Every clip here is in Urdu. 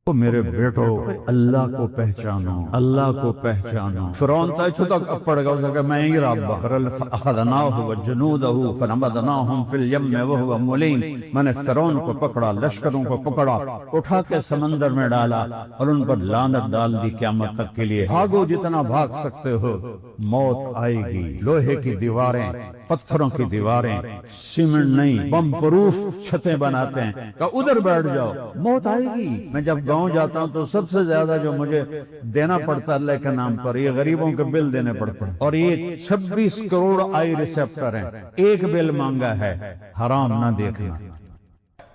تو میرے بیٹو اللہ کو پہچانو، اللہ کو پہچانو۔ فرعون تا چھتا پڑ گا اسے کہ میں ہی رب اخذناہ وجنودہ فنبذناہم فی الیم وہو ملیم، میں نے فرعون کو پکڑا، لشکروں کو پکڑا، اٹھا کے سمندر میں ڈالا اور ان پر لعنت ڈال دی قیامت تک کے لیے۔ بھاگو جتنا بھاگ سکتے ہو، موت آئے گی۔ لوہے کی دیواریں، پتھروں کی دیواریں، سیمنٹ نہیں، بم پروف چھتیں بناتے ہیں کہ ادھر بیٹھ جاؤ، موت آئے گی۔ میں جب گاؤں جاتا ہوں تو سب سے زیادہ جو مجھے دینا پڑتا ہے اللہ کے نام پر، یہ غریبوں کے بل دینے پڑتے ہیں، اور یہ 26 کروڑ آئی ریسیپٹر ہیں، ایک بل مانگا ہے، حرام نہ دیکھنا۔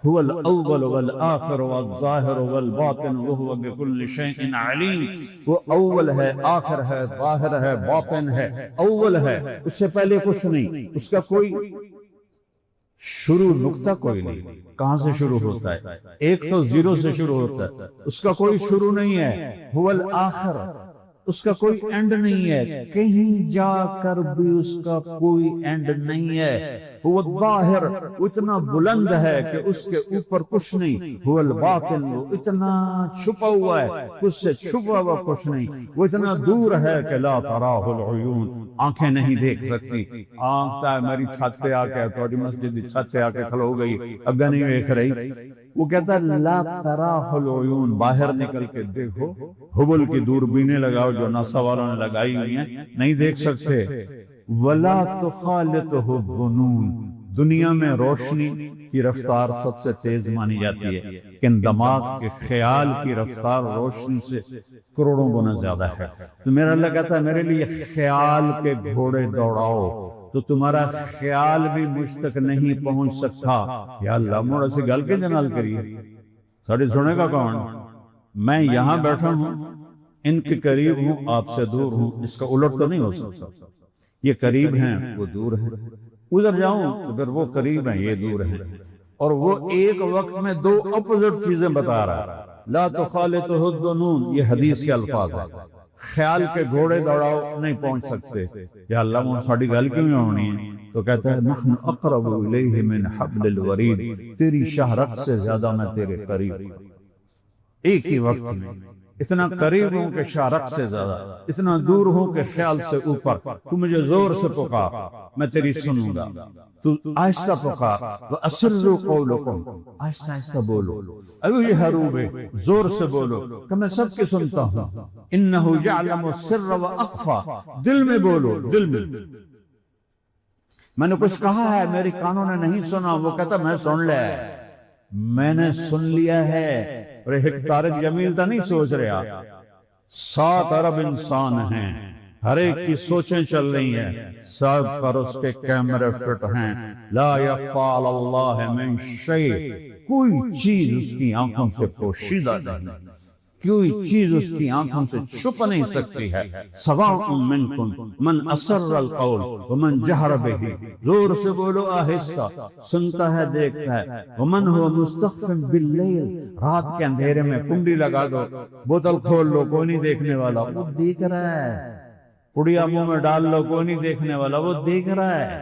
هو الاول والآخر والظاہر والباطن وهو بكل شيء علیم۔ وہ اول ہے، آخر ہے، ظاہر ہے، باطن ہے، اول ہے، اس سے پہلے کچھ نہیں، اس کا کوئی شروع نقطہ کوئی نہیں، کہاں سے شروع ہوتا ہے؟ ایک تو زیرو سے شروع ہوتا ہے، اس کا کوئی شروع نہیں ہے۔ هو الآخر، اس کا کوئی اینڈ نہیں ہے، کہیں جا کر بھی اس کا کوئی اینڈ نہیں ہے۔ وہ الظاہر، اتنا بلند ہے کہ اس کے اوپر کچھ نہیں۔ وہ الباطن، وہ اتنا چھپا ہوا ہے، اس سے چھپا ہوا کچھ نہیں۔ وہ اتنا دور ہے کہ لا تراہ العیون، آنکھیں نہیں دیکھ سکتی۔ آنکھ تا میری چھت پہ آ کے، تھوڑی مسجد کی چھت پہ آ کے کھلو گئی، اب نہیں دیکھ رہی۔ وہ کہتا ہے لا تراہ العیون، باہر نکل کے دیکھو، ہبل کی دوربینیں لگاؤ جو ناسا والوں نے لگائی ہوئی ہیں، نہیں دیکھ سکتے۔ ولا تخالطہ الظنون، دنیا میں روشنی کی رفتار سب سے تیز مانی جاتی ہے، لیکن دماغ کے خیال کی رفتار روشنی سے کروڑوں گنا زیادہ ہے۔ تو میرا اللہ کہتا ہے میرے لیے خیال کے گھوڑے دوڑاؤ، تو تمہارا خیال بھی مجھ تک نہیں پہنچ سکتا۔ یا اللہ موڑا سے گل کے جنال کریے، ساڑھے سنے کا کون؟ میں یہاں بیٹھا ہوں، ان کے قریب ہوں، آپ سے دور ہوں، اس کا الٹ تو نہیں ہو سکتا۔ یہ قریب ہیں، وہ دور ہیں، ادھر جاؤں تو پھر وہ قریب ہیں، یہ دور ہیں، اور وہ ایک وقت میں دو اپوزٹ چیزیں بتا رہا ہے۔ لا تخالطہ الظنون، یہ حدیث کے الفاظ ہیں، خیال کے گھوڑے دوڑاؤ نہیں پہنچ سکتے۔ یا اللہ وہ ساڑھی گل کیوں ہونی ہے؟ تو کہتا ہے نحن اقرب الیہ من حبل الورید، تیری شہرت سے زیادہ میں تیرے قریب ہوں۔ ایک ہی وقت میں اتنا قریب ہوں کہ شارق سے زیادہ، اتنا دور ہوں کہ خیال سے اوپر۔ تو مجھے زور سے پکار، میں تیری سنوں گا، تو آہستہ پکار۔ وَأَسِرُّوا قَوْلَكُمْ، آہستہ آہستہ بولو، اَوْجِهَرُوا بِهِ، زور سے بولو کہ میں سب کی سنتا ہوں۔ إِنَّهُ يَعْلَمُ السِّرَّ وَأَخْفَى، دل میں بولو، دل میں۔ میں نے کچھ کہا ہے، میری کانوں نے نہیں سنا، وہ کہتا میں سن لیا ہے، میں نے سن لیا ہے۔ اور ایک طارق جمیل تا نہیں سوچ رہا، 7 ارب انسان ہیں، ہر ایک کی سوچیں چل رہی ہیں، سب پر اس کے کیمرے فٹ ہیں۔ لا یخفی علی اللہ من شیء، کوئی چیز اس کی آنکھوں سے پوشیدہ نہیں، کوئی چیز اس کی آنکھوں سے چھپ نہیں سکتی ہے۔ سواء منکم من اسر القول ومن جہر بہ، زور سے بولو، آہستہ، سنتا ہے، دیکھتا ہے۔ ومن هو مستخف باللیل، رات کے اندھیرے میں کنڈی لگا دو، بوتل کھول لو، کوئی نہیں دیکھنے والا، وہ دیکھ رہا ہے۔ پڑیا منہ میں ڈال لو، کوئی نہیں دیکھنے والا، وہ دیکھ رہا ہے۔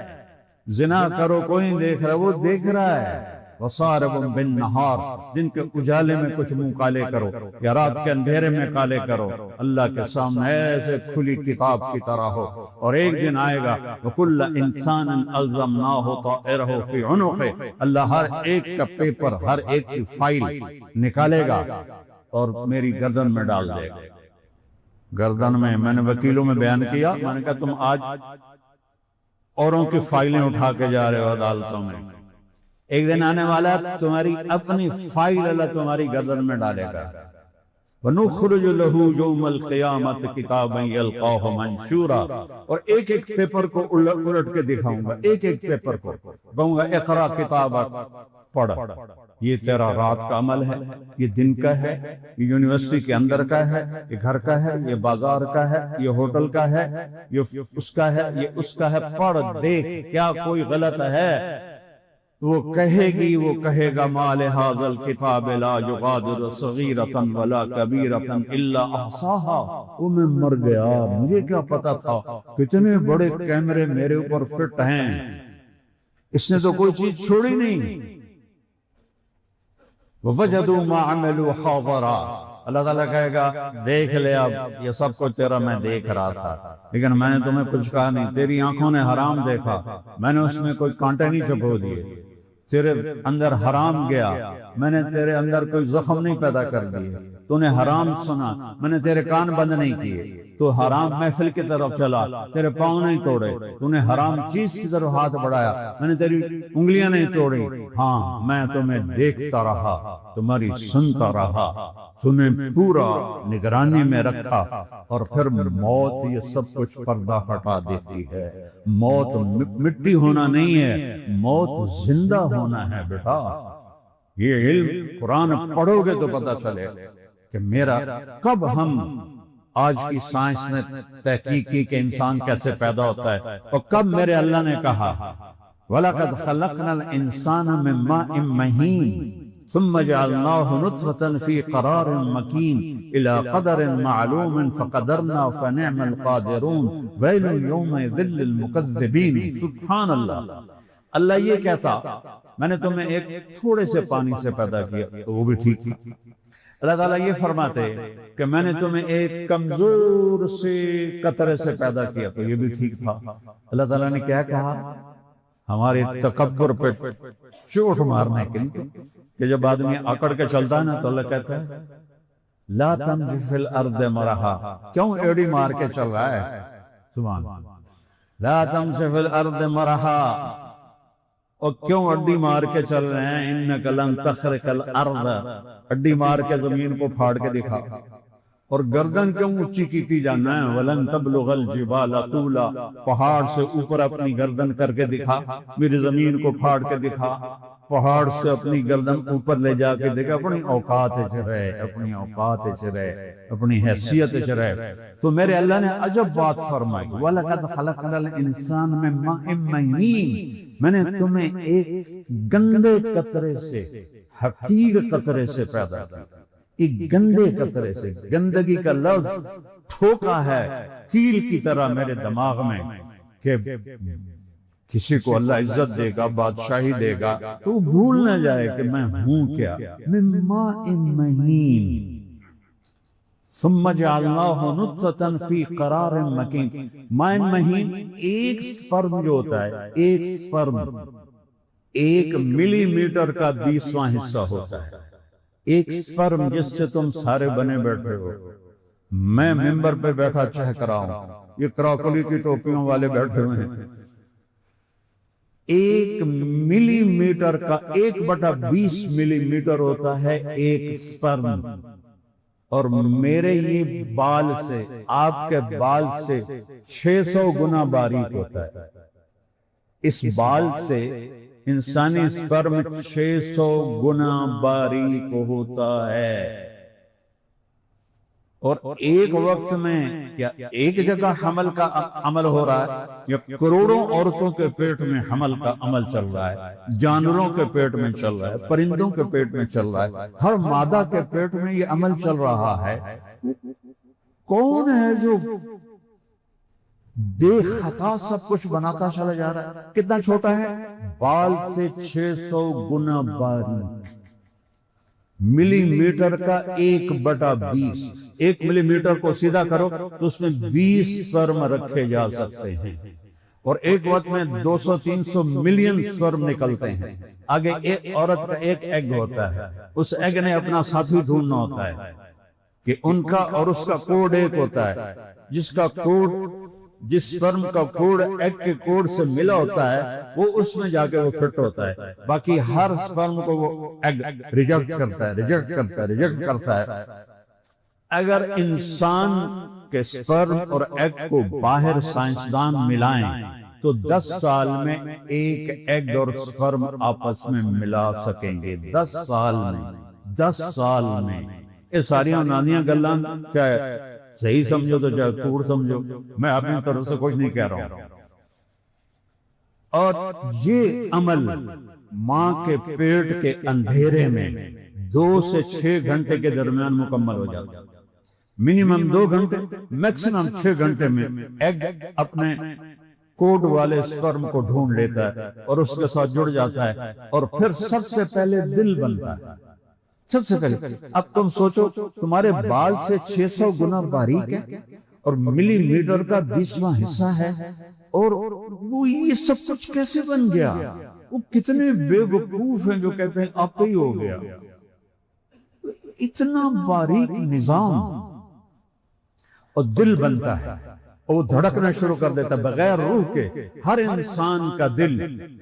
زنا کرو، کوئی نہیں دیکھ رہا، وہ دیکھ رہا ہے۔ وصارب بالنہار، دن کے اجالے میں کچھ منہ کالے کرو یا رات کے اندھیرے میں کالے کرو، اللہ کے سامنے ایسے کھلی کتاب کی طرح ہو۔ اور ایک دن آئے گا وَكُلَّ إِنسَانٍ أَلْزَمْنَاهُ طَائِرَهُ فِي عُنُقِهِ، اللہ ہر ایک کا پیپر، ہر ایک کی فائل نکالے گا اور میری گردن میں ڈال دے گا۔ گردن میں نے وکیلوں میں بیان کیا، میں نے کہا تم آج اوروں کی فائلیں اٹھا کے جا رہے ہو عدالتوں میں، ایک دن آنے والا تمہاری اپنی فائل اللہ تمہاری گردن میں ڈالے گا۔ وَنُخْرِجُ لَهُ يَوْمَ الْقِيَامَةِ كِتَابًا يَلْقَاهُ مَنشُورًا، اور ایک ایک پیپر کو الٹ کے دکھاؤں گا، ایک ایک پیپر کو کہوں گا اقرا کتابک، پڑھ، یہ تیرا رات کا عمل ہے، یہ دن کا ہے، یہ یونیورسٹی کے اندر کا ہے، یہ گھر کا ہے، یہ بازار کا ہے، یہ ہوٹل کا ہے، یہ اس کا ہے، یہ اس کا ہے، پڑھ دیکھ کیا کوئی غلط ہے۔ وہ کہے گی، وہ کہے گا ما لہذا الکتاب لا یغادر صغیرۃ ولا کبیرۃ الا احصاها، وہ میں مر گیا، مجھے کیا پتا تھا کتنے بڑے کیمرے میرے اوپر فٹ ہیں، اس نے تو کوئی چیز چھوڑی نہیں۔ وَوَجَدُوا مَا عَمِلُوا حَاضِرًا، اللہ تعالیٰ کہے گا دیکھ لے اب یہ سب کچھ تیرا میں دیکھ رہا تھا، لیکن میں نے تمہیں کچھ کہا نہیں، تیری آنکھوں نے حرام دیکھا، میں نے اس میں کوئی کانٹے نہیں چبو دیے، تیرے اندر حرام گیا، میں نے تیرے اندر کوئی زخم نہیں پیدا کر دیے، تو نے حرام سنا، میں نے تیرے کان بند نہیں کیے، تو حرام محفل کی طرف چلا، تیرے پاؤں نہیں توڑے، تو نے حرام چیز کی طرف ہاتھ بڑھایا، میں نے تیری انگلیاں نہیں توڑی، ہاں میں تمہیں دیکھتا رہا، تمہاری سنتا رہا، تمہیں پورا نگرانی میں رکھا، اور پھر موت یہ سب کچھ پردہ ہٹا دیتی ہے۔ موت مٹی ہونا نہیں ہے، موت زندہ ہونا ہے بیٹا۔ یہ علم قرآن پڑھو گے تو پتہ چلے کہ میرا کب ہم آج کی سائنس نے تحقیق کی کہ انسان کیسے پیدا ہوتا ہے، اور کب میرے اللہ نے کہا وَلَقَدْ خَلَقْنَا الْإِنسَانَ مِن مَّاءٍ مَّهِينٍ ثُمَّ جَعَلْنَاهُ نُطْفَةً فِي قَرَارٍ مَّكِينٍ إِلَى قَدَرٍ مَّعْلُومٍ فَقَدَرْنَا فَنِعْمَ الْقَادِرُونَ وَيْلٌ يَوْمَئِذٍ لِّلْمُكَذِّبِينَ۔ سبحان اللہ، اللہ یہ کہتا میں نے تمہیں ایک تھوڑے سے پانی سے پیدا کیا تو وہ بھی ٹھیک تھا، اللہ تعالیٰ یہ فرماتے کہ میں نے تمہیں ایک کمزور سے قطرے سے پیدا کیا تو یہ بھی ٹھیک تھا۔ اللہ تعالیٰ نے کیا کہا؟ ہمارے تکبر پہ چوٹ مارنے کے لیے کہ جب آدمی اکڑ کے چلتا ہے نا تو اللہ کہتا ہے لا تمشِ فی الارض مرحا، کیوں ایڑی مار کے چل رہا ہے؟ سبحان اللہ، لا تمشِ فی الارض مرحا، اور کیوں اڈی مار کے چل رہے ہیں؟ انک لن تخرق الارض، اڈی مار کے زمین کو پھاڑ کے دکھا، اور گردن کیوں اونچی کیتی جانا ہے؟ ولن تبلغ الجبال طولا، پہاڑ سے اوپر اپنی گردن کر کے دکھا، میری زمین کو پھاڑ کے دکھا، پہاڑ سے اپنی گردن اوپر لے جا کے دیکھا، اپنی اوقات چ رہے، اپنی اوقات چ رہے، اپنی حیثیت چ رہے۔ تو میرے اللہ نے عجب بات فرمائی وَلَقَدْ خَلَقْنَا الْإِنسَانَ مِن مَّاءٍ مَّهِينٍ، میں نے تمہیں ایک گندے قطرے سے، حقیر قطرے سے پیدا کیا، ایک گندے قطرے سے۔ گندگی کا لفظ ٹھوکا ہے کیل کی طرح میرے دماغ میں کہ کسی کو اللہ عزت دے گا، بادشاہی دے گا تو وہ بھول نہ جائے کہ میں ہوں کیا۔ من ماء مہین ثم جعلناہ نطفۃ فی قرار مکین، ماء مہین ایک سپرم جو ہوتا ہے، ایک سپرم 1 ملی میٹر کا 20واں حصہ ہوتا ہے، ایک سپرم جس سے تم سارے بنے بیٹھے ہو۔ میں ممبر پہ بیٹھا چہک رہا ہوں، یہ کراکلی کی ٹوپیوں والے بیٹھے ہوئے ہیں، 1 ملی میٹر کا 1/20 ملی میٹر ہوتا ہے ایک سپرم، اور میرے یہ بال سے، آپ کے بال سے 600 گنا باریک ہوتا ہے۔ اس بال سے انسانی سپرم 600 گنا باریک ہوتا ہے، اور ایک وقت میں کیا ایک جگہ حمل کا عمل ہو رہا ہے یا کروڑوں عورتوں کے پیٹ میں حمل کا عمل چل رہا ہے، جانوروں کے پیٹ میں چل رہا ہے، پرندوں کے پیٹ میں چل رہا ہے، ہر مادہ کے پیٹ میں یہ عمل چل رہا ہے۔ کون ہے جو بے خطا سب کچھ بناتا چلا جا رہا ہے؟ کتنا چھوٹا ہے؟ بال سے 600 گنا باریک، ملی میٹر کا 1/20، 1 ملی میٹر کو سیدھا کرو تو اس میں 20 سپرم رکھے جا سکتے ہیں، اور ایک وقت میں 200-300 ملین سپرم نکلتے ہیں۔ آگے ایک عورت کا ایک ایگ ہوتا ہے، اس ایگ نے اپنا ساتھی ڈھونڈنا ہوتا ہے کہ ان کا اور اس کا کوڈ ایک ہوتا ہے، جس کا کوڈ، جس سپرم کا کوڈ ایگ کے کوڈ سے ملا ہوتا ہے وہ اس میں جا کے وہ فٹ ہوتا ہے، باقی ہر سپرم کو وہ ایگ ریجیکٹ کرتا ہے، ریجیکٹ کرتا ہے، ریجیکٹ کرتا ہے۔ اگر انسان کے سپرم اور ایگ کو باہر سائنسدان ملائیں تو 10 سال میں ایک ایگ اور سپرم آپس میں ملا سکیں گے، 10 سال میں، 10 سال میں۔ یہ ساریاں نانیاں گلاں چاہے صحیح سمجھو تو چاہے کوڑ سمجھو، میں اپنی طرف سے کچھ نہیں کہہ رہا ہوں۔ اور یہ عمل ماں کے پیٹ کے اندھیرے میں 2 سے 6 گھنٹے کے درمیان مکمل ہو جاتا ہے، منیمم 2 گھنٹے، میکسیمم 6 گھنٹے میں ایگ اپنے کوڈ والے سپرم کو ڈھونڈ لیتا ہے اور اس کے ساتھ جڑ جاتا ہے، اور پھر سب سے پہلے دل بنتا ہے۔ سب سے پہلے اب تم سوچو تمہارے بال سے 600 گنا باریک ہے اور ملی میٹر کا 20واں حصہ ہے، اور وہ یہ سب کچھ کیسے بن گیا؟ وہ کتنے بے وقوف ہیں جو کہتے ہیں آپ ہی ہو گیا۔ اتنا باریک نظام، اور دل بنتا ہے اور وہ دھڑکنا شروع کر دیتا بغیر روح کے۔ ہر انسان کا دل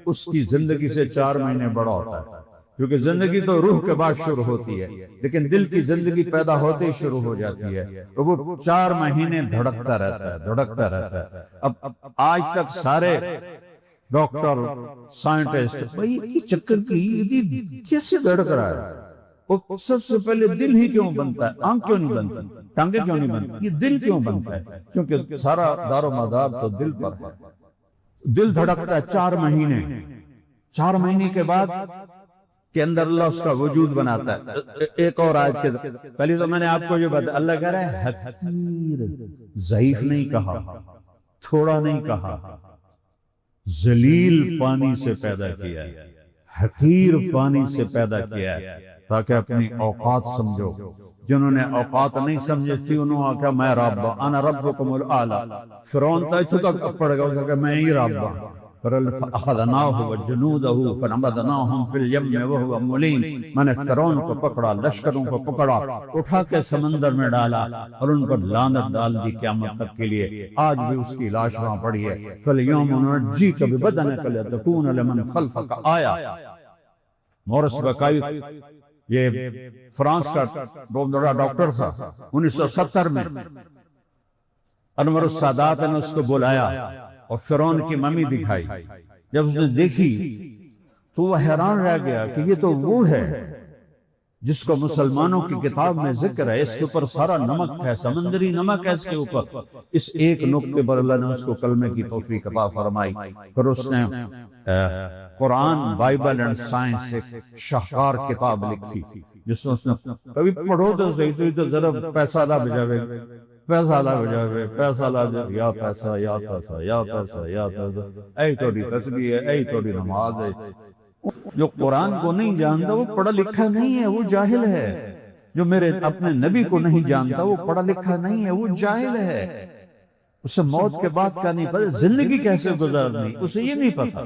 اس کی زندگی سے 4 مہینے بڑا ہوتا ہے، کیونکہ زندگی تو روح کے بعد شروع ہوتی ہے، لیکن دل کی زندگی پیدا ہوتے ہی شروع ہو جاتی ہے، اور وہ 4 مہینے دھڑکتا رہتا ہے، دھڑکتا رہتا ہے۔ اب آج تک سارے ڈاکٹر، سائنٹسٹ بھائی یہ چکر کی کیسے دھڑک رہا ہے؟ وہ سب سے پہلے دل ہی کیوں بنتا ہے؟ آنکھ کیوں نہیں بنتی؟ ٹانگیں کیوں نہیں بنتی؟ یہ دل کیوں بنتا ہے؟ کیونکہ سارا دار و مدار تو دل پر ہے۔ دل دھڑکتا ہے 4 مہینے، 4 مہینے کے بعد کے اندر اللہ اس کا وجود بناتا ہے۔ ایک اور آیت کے پہلے تو میں نے آپ کو یہ بتایا، اللہ کہہ رہا ہے حقیر، ضعیف نہیں کہا، تھوڑا نہیں کہا، ذلیل پانی سے پیدا کیا ہے، حقیر پانی سے پیدا کیا ہے، تاکہ اپنی اوقات سمجھو۔ جنہوں نے اوقات نہیں سمجھی تھی انہوں نے کہا میں رب، انا ربکم الاعلی۔ فرعون تا چھتا پڑ گیا، اسے کہا میں ہی رب ہوں۔ فَأَخَذْنَاهُ وَجُنُودَهُ فَنَبَذْنَاهُمْ فِي الْيَمِّ وَهُوَ مُلِيمٌ، میں نے فرعون کو پکڑا، لشکروں کو پکڑا، اٹھا کے سمندر میں ڈالا اور ان پر لعنت ڈال دی قیامت تک کے لیے۔ آج بھی اس کی لاش وہاں پڑی ہے۔ فَالْيَوْمَ نُنَجِّيكَ بِبَدَنِكَ لِتَكُونَ لِمَنْ خَلْفَكَ آیَةً۔ مورس بکائف یہ فرانس کا بہت بڑا ڈاکٹر تھا، 1970 میں انور السادات نے اس کو بلایا اور فرعون کی ممی دکھائی۔ جب اس نے دیکھی تو وہ حیران رہ گیا کہ یہ تو وہ ہے جس کو مسلمانوں کی کتاب میں ذکر ہے، اس کے اوپر سارا نمک ہے، سمندری نمک ہے اس کے اوپر۔ اس ایک نقطے پر اللہ نے اس کو کلمے کی توفیق عطا فرمائی۔ پھر اس نے قرآن، بائبل اینڈ سائنس، ایک شاہکار کتاب لکھی جس میں اس نے کبھی پڑھو تو صحیح تو ذرا پیسہ لا بجاوے، پیسہ لا بجاوے، پیسہ لا بجاوے، یا پیسہ یا پیسہ یا پیسہ یا پیسہ، اے توڑی تسبیح ہے، اے توڑی نماز ہے۔ جو قرآن کو نہیں جانتا وہ پڑھا لکھا نہیں ہے، وہ جاہل ہے۔ جو میرے اپنے نبی کو نہیں جانتا وہ پڑھا لکھا نہیں ہے، وہ جاہل ہے۔ اسے موت کے بعد کا نہیں پتا، زندگی کیسے گزارنی اسے یہ نہیں پتا۔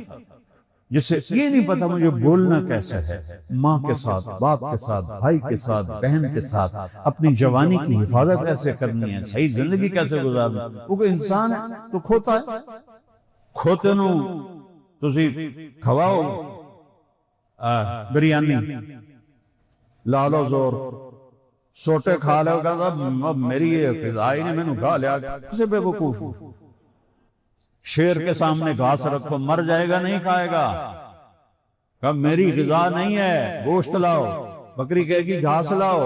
جسے یہ نہیں پتا مجھے بولنا کیسے ہے، ماں کے ساتھ، باپ کے ساتھ، بھائی کے ساتھ، بہن کے ساتھ، اپنی جوانی کی حفاظت کیسے کرنی ہے، صحیح زندگی کیسے گزارنی۔ وہ کوئی انسان ہے تو کھوتا ہے، کھوتے نو تسی کھواؤ بریانی، لالو زور سوٹے کھا لے، کہا میری یہ غذائی نہیں، میں نے کھا لیا۔ کسے بے وقوف؟ شیر کے سامنے گھاس رکھو، مر جائے گا نہیں کھائے گا۔ کہا میری غذا نہیں ہے، گوشت لاؤ۔ بکری کہے گی گھاس لاؤ۔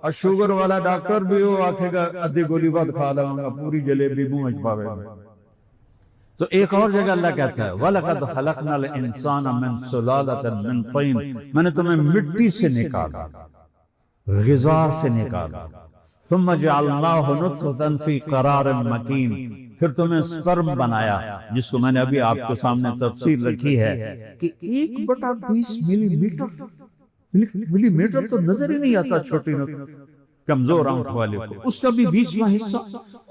اور شوگر والا ڈاکٹر بھی ہو آکھے گا ادھی گولی بات کھا لوں گا، پوری جلیبی منہ اچ پاوے گا۔ تو ایک اور جگہ اللہ کہتا ہے وَلَقَدْ خَلَقْنَا الْإِنسَانَ مِنْ سُلَالَةٍ مِنْ طِينٍ، میں نے تمہیں مٹی سے نکالا، غذا سے نکالا۔ ثُمَّ جَعَلْنَاهُ نُطْفَةً فِي قَرَارٍ مَكِينٍ، پھر تمہیں سپرم بنایا، جس کو میں نے ابھی آپ کے سامنے تفسیر رکھی ہے کہ 1/20 ملی میٹر تو نظر ہی نہیں آتا چھوٹی کمزور آنکھ والے کو، اس کا بھی 20واں حصہ،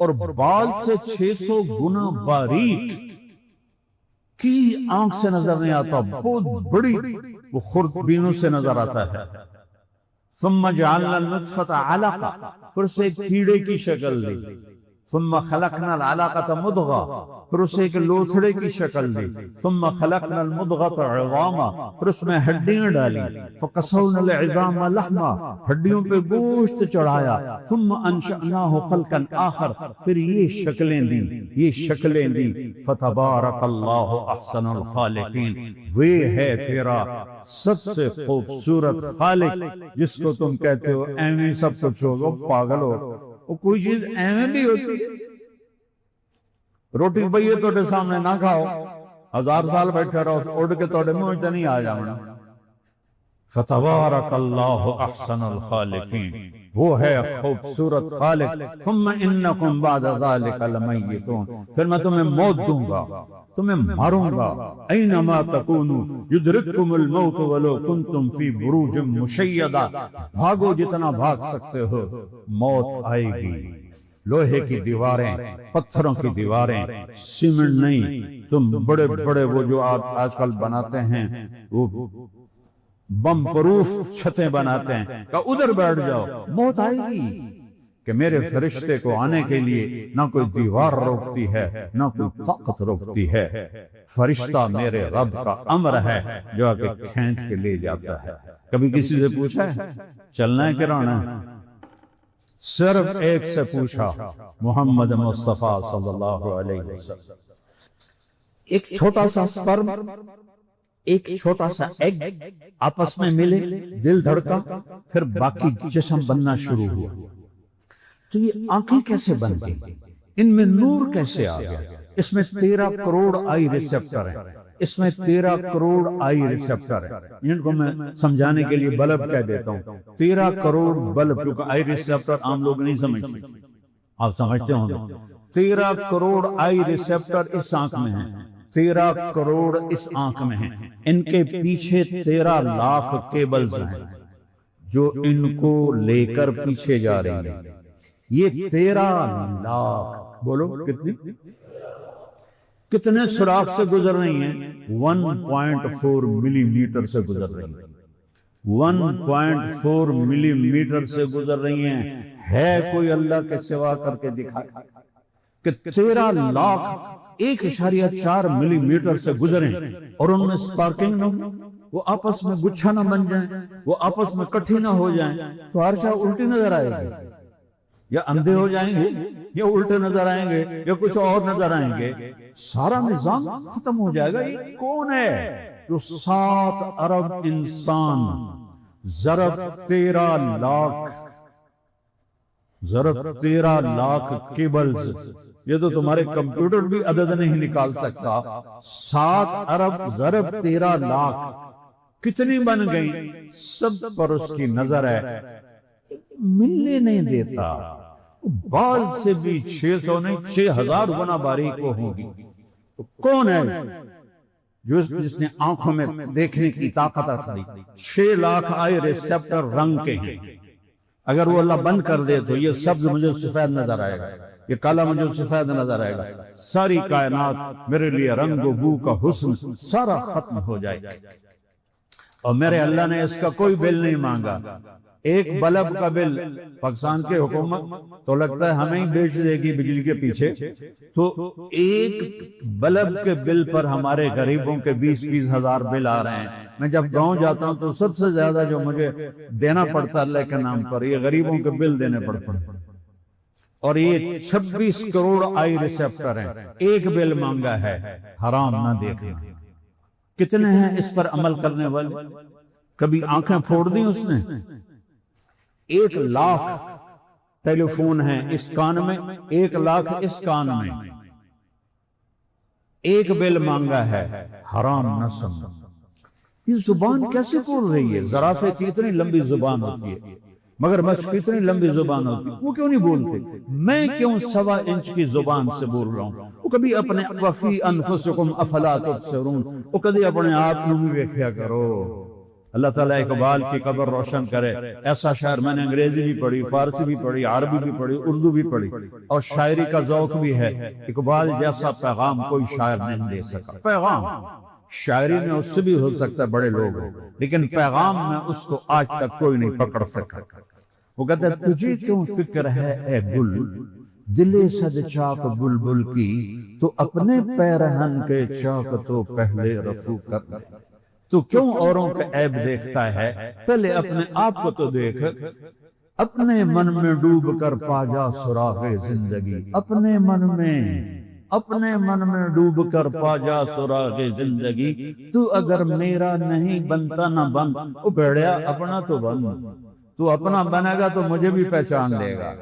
اور بال سے 600 گنا باریک کی آنکھ سے نظر نہیں آتا، بہت بڑی وہ خوردبینوں سے نظر آتا ہے۔ ثم جعلنا النطفة علقة، پھر سے کیڑے کی شکل دی۔ ثم خلقنا العلقة مضغة، پھر اسے ایک لوتھڑے کی شکل دی۔ ثم خلقنا المضغة عظاما، پھر اس میں ہڈیاں ڈالی۔ فقصونا العظام لحما، ہڈیوں پہ گوشت چڑھایا۔ ثم انشأناه خلقا آخر، پھر یہ شکلیں دی۔ فتبارک اللہ احسن الخالقین، وہ ہے تیرا سب سے خوبصورت خالق جس کو تم کہتے ہو ایویں سب کچھ ہوگا، پاگل ہو۔ وہ کوئی چیز ایویں بھی ہوتی ہے؟ روٹی بھئیے توڑے سامنے نہ کھاؤ، 1000 سال بیٹھے رہو، اڑ کے توڑے منہ تے نہیں آ جانا۔ فتبارک اللہ احسن الخالقین، وہ ہے خوبصورت خالق. ثم انکم بعد ذلک لمیتون، پھر میں تمہیں موت دوں گا، تمہیں ماروں گا. اینما تکونوا یدرککم الموت ولو کنتم فی بروج مشیدہ، بھاگو جتنا بھاگ سکتے ہو، موت آئے گی. لوہے کی دیواریں، پتھروں کی دیواریں، سیمنٹ نہیں. تم بڑے بڑے وہ جو آپ آج کل بناتے ہیں، وہ بم پروف چھتیں بناتے ہیں کہ ادھر بیٹھ جاؤ. موت آئے گی کہ میرے فرشتے کو آنے کے لیے نہ کوئی دیوار روکتی ہے نہ کوئی طاقت روکتی ہے. فرشتہ میرے رب کا امر ہے جو آ کے کھینچ کے لے جاتا ہے. کبھی کسی سے پوچھا ہے چلنا ہے کہ رہنا ہے؟ صرف ایک سے پوچھا، محمد مصطفیٰ صلی اللہ علیہ وسلم. ایک چھوٹا سا سپرم، ایک چھوٹا سا ایگ آپس میں ملے، دل دھڑکا، پھر باقی جسم بننا شروع ہوا. تو یہ آنکھیں کیسے بن گئی؟ ان میں نور کیسے آ گیا؟ اس میں 13 کروڑ آئی ریسپٹر ہیں، اس میں 13 کروڑ آئی ریسپٹر ہیں، جن کو میں سمجھانے کے لیے بلب کہہ دیتا ہوں. 13 کروڑ بلب، کیونکہ آئی ریسپٹر عام لوگ نہیں سمجھتے، آپ سمجھتے ہوں گے. 13 کروڑ آئی ریسپٹر اس آنکھ میں ہیں، 13 کروڑ اس آنکھ میں ہیں. ان کے پیچھے 13 لاکھ کیبلز ہیں جو ان کو لے کر پیچھے جا رہی ہیں. یہ 13 لاکھ، بولو کتنے سوراخ سے گزر رہی ہیں؟ 1.4 ملی میٹر سے گزر رہی ہیں. 1.4 ملی میٹر سے گزر رہی ہیں. ہے کوئی اللہ کے سوا کر کے دکھا کہ 13 لاکھ 1.4 ملی میٹر سے گزریں اور ان میں سپارکنگ نہ ہو، وہ آپس میں گچھا نہ بن جائیں، وہ آپس میں کٹھی نہ ہو جائیں، تو ہر شاہ الٹی نظر آئے گی. یا اندھے ہو جائیں گے، یا الٹے نظر آئیں گے، یا کچھ اور نظر آئیں گے. سارا نظام ختم ہو جائے گا. یہ کون ہے جو 7 ارب انسان ضرب 13 لاکھ، ضرب 13 لاکھ کیبلز، یہ تو تمہارے کمپیوٹر بھی عدد نہیں نکال سکتا. 7 ارب ضرب 13 لاکھ کتنی بن گئی؟ سب پر اس کی نظر ہے. ملنے نہیں دیتا. بال سے بھی 600 نہیں 6000 گنا باریک کو ہوگی. تو کون ہے جس نے آنکھوں میں دیکھنے کی طاقت رکھی؟ 6 لاکھ آئی ریسپٹر رنگ کے ہیں. اگر وہ اللہ بند کر دے تو یہ سبز مجھے سفید نظر آئے گا، یہ کالا مجھے سفید نظر آئے گا. ساری کائنات میرے لیے رنگ و بو کا حسن سارا ختم ہو جائے گا. اور میرے اللہ نے اس کا کوئی بل نہیں مانگا. ایک بلب کا بل پاکستان کے حکومت تو لگتا ہے ہمیں ہی بیچ دے گی بجلی کے پیچھے. تو ایک بلب کے بل پر ہمارے غریبوں کے 20-20 ہزار بل آ رہے ہیں. میں جب گاؤں جاتا ہوں تو سب سے زیادہ جو مجھے دینا پڑتا ہے اللہ کے نام پر، یہ غریبوں کے بل دینے پڑتے ہیں. اور یہ 26 کروڑ آئی ریسپٹر ہیں. ایک بل مانگا ہے، حرام نہ دیکھنا. کتنے ہیں اس پر عمل کرنے والے؟ کبھی آنکھیں پھوڑ دی اس نے؟ 1 لاکھ ٹیلی فون ہیں اس کان میں، 1 لاکھ اس کان میں. ایک بل مانگا ہے، حرام نہ سمجھ. یہ زبان کیسے بول رہی ہے؟ زرافے کی اتنی لمبی زبان ہوتی ہے، مگر مچھ کی اتنی لمبی زبان ہوتی ہے، وہ کیوں نہیں بولتے؟ میں کیوں 1.25 انچ کی زبان سے بول رہا ہوں؟ وہ کبھی اپنے وفی انفسکم افلا تبصرون، وہ کبھی اپنے آپ نو بھی دیکھا کرو. اللہ تعالیٰ اقبال کی قبر روشن کرے. ایسا شاعر، میں نے انگریزی بھی پڑھی، فارسی بھی پڑھی، عربی بھی پڑھی، اردو بھی پڑھی، اور شاعری کا ذوق بھی ہے. اقبال جیسا پیغام کوئی شاعر نہیں دے سکا. پیغام شاعری میں اس سے بھی ہو سکتا ہے بڑے لوگ، لیکن پیغام میں اس کو آج تک کوئی نہیں پکڑ سکا. وہ کہتا ہے تجھے کیوں فکر ہے اے گل، دل صد چاک بلبل کی، تو اپنے پیرہن کے چاک تو پہلے رفو کر لے. تو کیوں اوروں کا عیب دیکھتا ہے؟ پہلے اپنے آپ کو تو دیکھ. اپنے من میں ڈوب کر پا جا سراغ زندگی، اپنے من میں ڈوب کر پا جا سراغ زندگی. تو اگر میرا نہیں بنتا نہ بن، او بھیڑیا اپنا تو بن. تو اپنا بنے گا تو مجھے بھی پہچان لے گا.